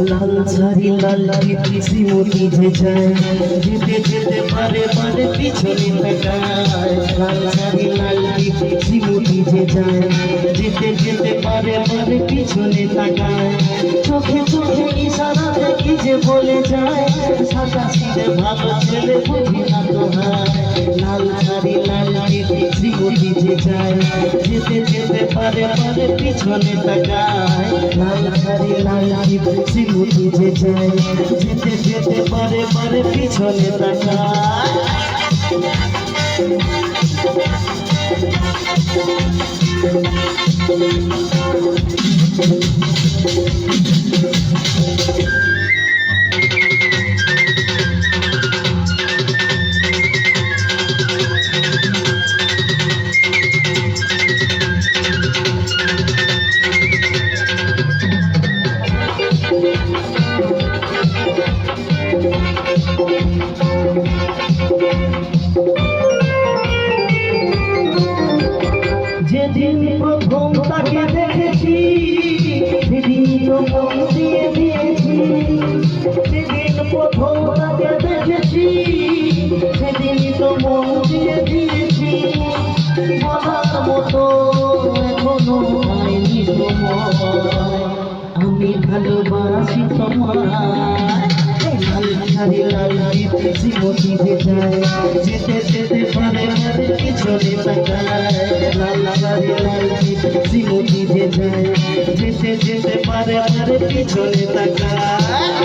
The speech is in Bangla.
লাল ঝাড়ি লাল শ্রীমতী যে যায় যেতে যেতে পারে পারে পিছনে তাকায়। লাল ঝাড়ি লাল শ্রীমতী যে যায় যেতে যেতে পারে পারে পিছনে তাকায়। চোখে চোখে ইশারাতে কি যে বলে যায়, সাদা সিধে ভালো ছেলে বুঝি না তো হয়। লাল ঝাড়ি লাল শ্রীমতী যে যায় যেতে যেতে পারে পারে পিছনে তাকায়। লাল ঝাড়ি লাল শ্রীমতী যে যায় যেতে যেতে পারে পারে পিছনে তাকায়। যেদিন প্রথম তাকে দেখেছি সেদিন তো মন দিয়ে দিয়েছি। যেদিন প্রথম তাকে দেখেছি সেদিন তো মন দিয়ে দিয়েছি। বলার মতো এখনো হয়নি সময়, আমি ভালোবাসি তোমায়। লাল ঝাড়ি লাল শ্রীমতী যে যায় যেতে যেতে পারে পারে পিছনে তাকায়। লাল ঝাড়ি লাল শ্রীমতী যে যায় যেতে যেতে পারে পারে পিছনে তাকায়।